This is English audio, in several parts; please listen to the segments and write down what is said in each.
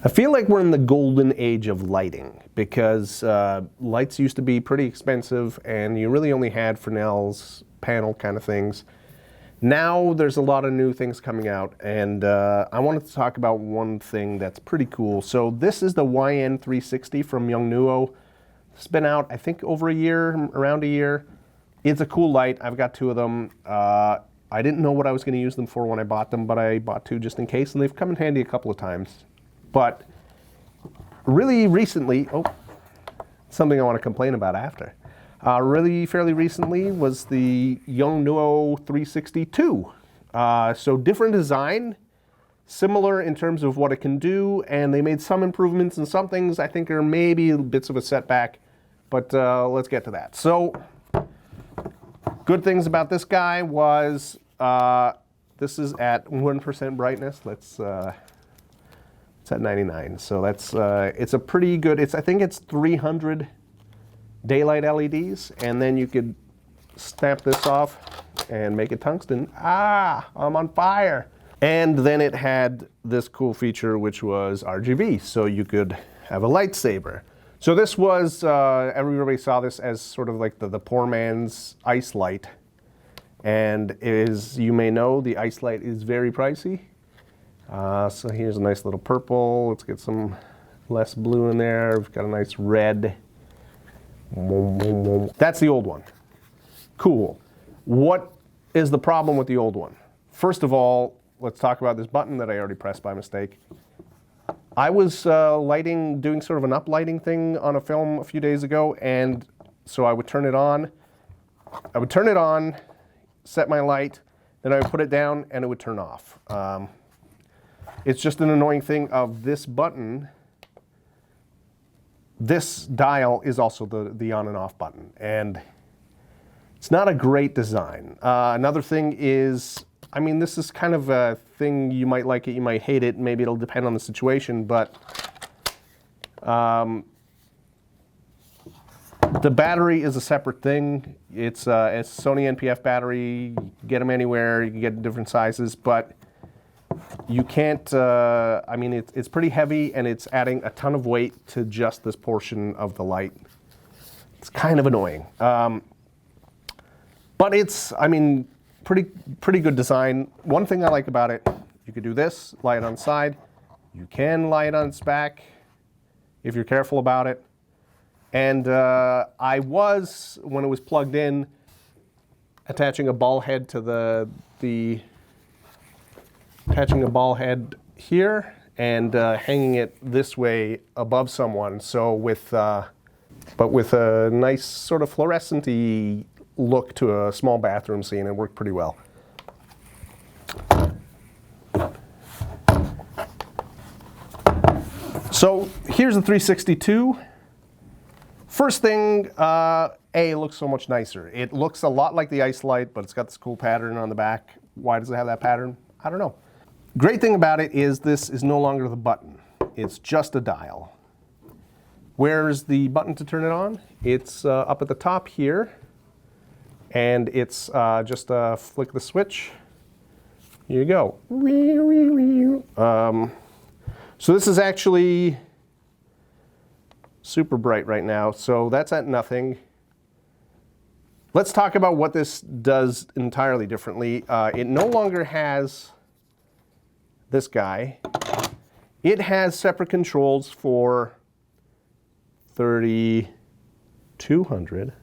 I feel like we're in the golden age of lighting because lights used to be pretty expensive and you really only had Fresnel's panel kind of things. Now there's a lot of new things coming out, and I wanted to talk about one thing that's pretty cool. So this is the YN360 from Yongnuo. It's been out, I think, over a year, around a year. It's a cool light. I've got two of them. I didn't know what I was going to use them for when I bought them, but I bought two just in case, and they've come in handy a couple of times. But really recently, something I want to complain about after. Really fairly recently was the Yongnuo YN360 II. So different design, similar in terms of what it can do, and they made some improvements, and some things I think are maybe bits of a setback, but let's get to that. So good things about this guy was this is at 1% brightness. It's at 99, so that's it's a pretty good. I think it's 300 daylight LEDs, and then you could snap this off and make it tungsten. Ah, I'm on fire! And then it had this cool feature, which was RGB, so you could have a lightsaber. So this was everybody saw this as sort of like the poor man's Icelight, and as you may know, the Icelight is very pricey. So here's a nice little purple. Let's get some less blue in there. We've got a nice red. That's the old one. Cool. What is the problem with the old one? First of all, let's talk about this button that I already pressed by mistake. I was doing sort of an uplighting thing on a film a few days ago, and so I would turn it on. I would turn it on, set my light, then I would put it down, and it would turn off. It's just an annoying thing of this button. This dial is also the on and off button, and it's not a great design. Another thing is, I mean, this is kind of a thing, you might like it, you might hate it, maybe it'll depend on the situation, but the battery is a separate thing. It's a Sony NPF battery. You can get them anywhere, you can get different sizes, but you can't, I mean, it's pretty heavy, and it's adding a ton of weight to just this portion of the light. It's kind of annoying. But it's, I mean, pretty good design. One thing I like about it, you could do this, light it on the side. You can light it on its back if you're careful about it. And I was, when it was plugged in, attaching a ball head to attaching a ball head here and hanging it this way above someone. So but with a nice sort of fluorescent-y look to a small bathroom scene, it worked pretty well. So here's the 362. First thing, it looks so much nicer. It looks a lot like the Icelight, but it's got this cool pattern on the back. Why does it have that pattern? I don't know. Great thing about it is this is no longer the button. It's just a dial. Where's the button to turn it on? It's up at the top here, and it's just a flick the switch. Here you go. So this is actually super bright right now, so that's at nothing. Let's talk about what this does entirely differently. It no longer has this guy. It has separate controls for 3200.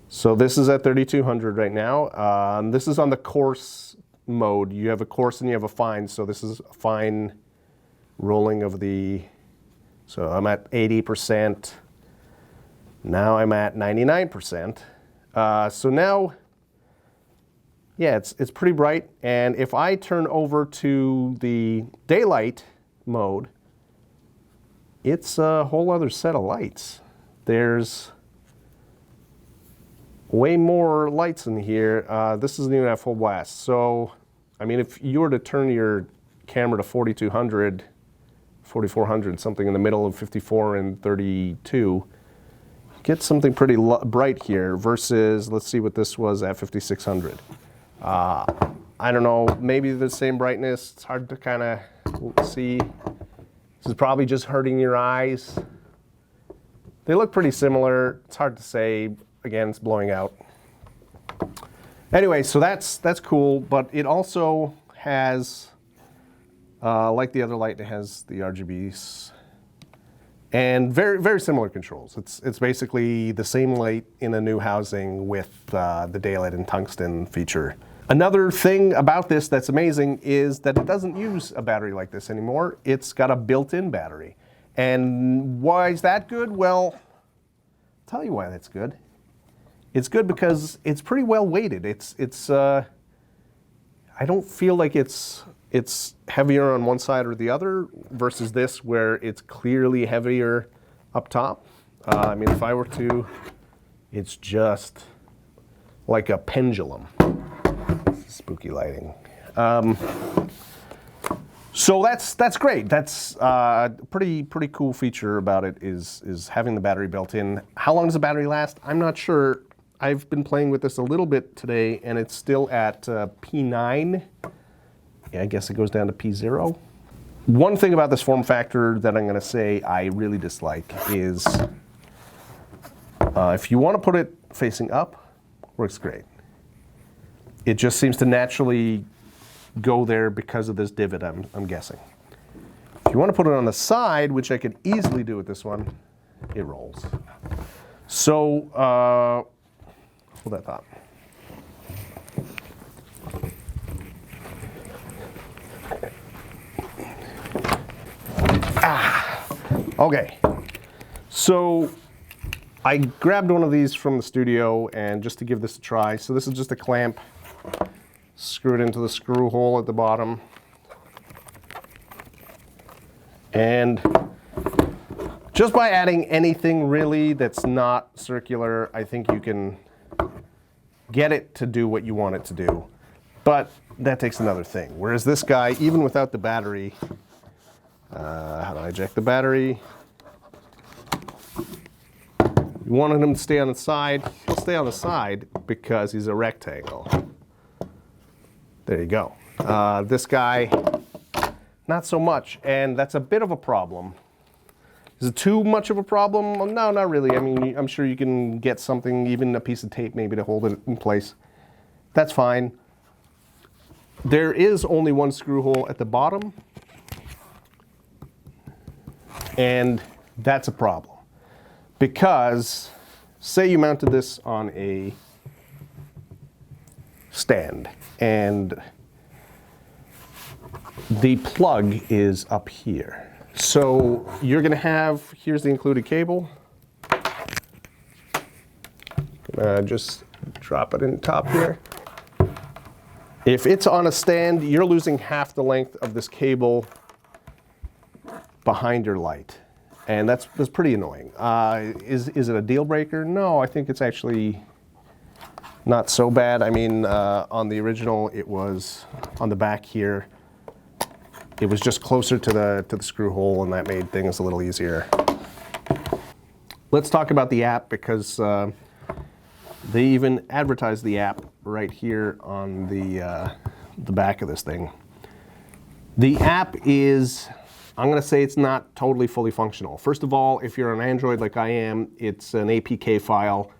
So this is at 3200 right now. This is on the coarse mode. You have a coarse and you have a fine. So this is a fine rolling of the, so I'm at 80%. Now I'm at 99%. So now, yeah, it's pretty bright, and if I turn over to the daylight mode, it's a whole other set of lights. There's way more lights in here. This isn't even at full blast. So, I mean, if you were to turn your camera to 4200, 4400, something in the middle of 54 and 32, get something pretty bright here versus, let's see what this was at 5600. I don't know, maybe the same brightness. It's hard to kind of see This is probably just hurting your eyes. They look pretty similar. It's hard to say. Again, it's blowing out. Anyway, so that's cool, but it also has, like the other light, it has the RGBs and very, very similar controls. It's basically the same light in a new housing with the daylight and tungsten feature. Another thing about this that's amazing is that it doesn't use a battery like this anymore. It's got a built-in battery. And why is that good? Well, I'll tell you why that's good. It's good because it's pretty well weighted. I don't feel like it's heavier on one side or the other versus this where it's clearly heavier up top. I mean, if I were to, it's just like a pendulum. Spooky lighting. So that's great. That's a pretty cool feature about it is having the battery built in. How long does the battery last? I'm not sure. I've been playing with this a little bit today, and it's still at P9. Yeah, I guess it goes down to P0. One thing about this form factor that I'm going to say I really dislike is if you want to put it facing up, works great. It just seems to naturally go there because of this divot, I'm guessing. If you want to put it on the side, which I could easily do with this one, it rolls. So, hold that thought. Okay. So, I grabbed one of these from the studio and just to give this a try. So this is just a clamp. Screw it into the screw hole at the bottom. And just by adding anything really that's not circular, I think you can get it to do what you want it to do. But that takes another thing. Whereas this guy, even without the battery, how do I eject the battery? You wanted him to stay on the side. He'll stay on the side because he's a rectangle. There you go. This guy, not so much, and that's a bit of a problem. Is it too much of a problem? Well, no, not really. I mean, I'm sure you can get something, even a piece of tape maybe to hold it in place. That's fine. There is only one screw hole at the bottom, and that's a problem. Because, say you mounted this on a stand, and the plug is up here. So you're going to have, here's the included cable. Just drop it in top here. If it's on a stand, you're losing half the length of this cable behind your light. And that's pretty annoying. Is it a deal breaker? No, I think it's actually not so bad. I mean, on the original, it was on the back here. It was just closer to the screw hole, and that made things a little easier. Let's talk about the app because they even advertise the app right here on the back of this thing. The app is, I'm going to say it's not totally fully functional. First of all, if you're on Android like I am, it's an APK file.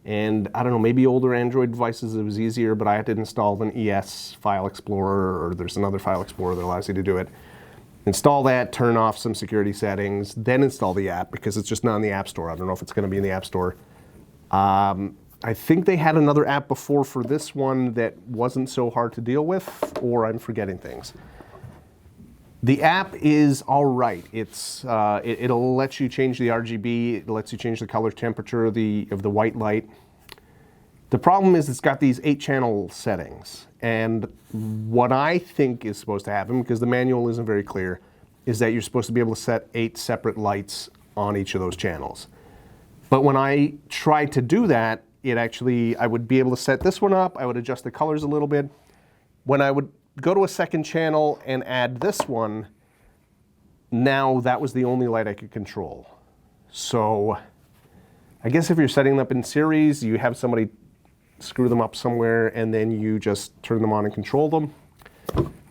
And I don't know, maybe older Android devices it was easier, but I had to install an ES file explorer, or there's another file explorer that allows you to do it. Install that, turn off some security settings, then install the app because it's just not in the App Store. I don't know if it's going to be in the App Store. I think they had another app before for this one that wasn't so hard to deal with, or I'm forgetting things. The app is all right. It'll let you change the RGB. It lets you change the color temperature of the white light. The problem is it's got these 8-channel settings. And what I think is supposed to happen, because the manual isn't very clear, is that you're supposed to be able to set 8 separate lights on each of those channels. But when I tried to do that, I would be able to set this one up. I would adjust the colors a little bit. When I would go to a second channel and add this one, now that was the only light I could control. So I guess if you're setting them up in series, you have somebody screw them up somewhere and then you just turn them on and control them.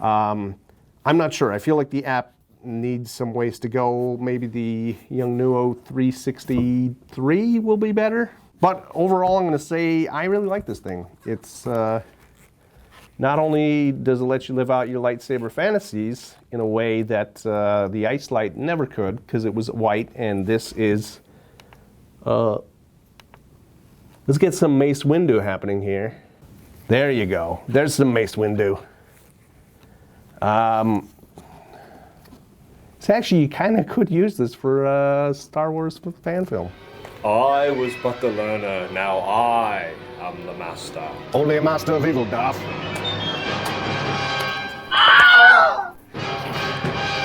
I'm not sure. I feel like the app needs some ways to go. Maybe the Yongnuo YN360 III will be better. But overall, I'm going to say I really like this thing. It's not only does it let you live out your lightsaber fantasies in a way that the Icelight never could, because it was white, and this is... let's get some Mace Windu happening here. There you go. There's some Mace Windu. So actually, you kind of could use this for a Star Wars fan film. I was but the learner, now I am the master. Only a master of evil, Darth.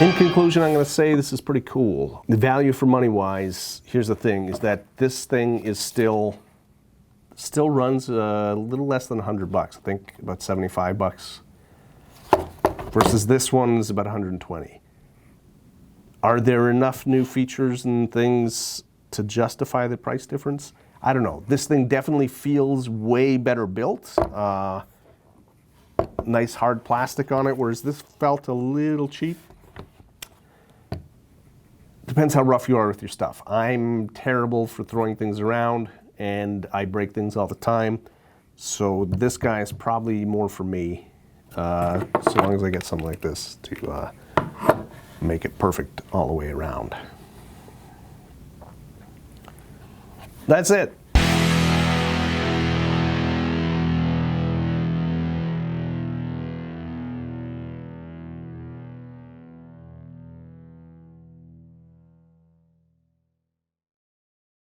In conclusion, I'm going to say this is pretty cool. The value for money wise, here's the thing, is that this thing is still runs a little less than $100. I think about 75 bucks. Versus this one's about 120. Are there enough new features and things to justify the price difference? I don't know. This thing definitely feels way better built. Nice hard plastic on it, whereas this felt a little cheap. Depends how rough you are with your stuff. I'm terrible for throwing things around, and I break things all the time. So this guy is probably more for me, so long as I get something like this to make it perfect all the way around. That's it.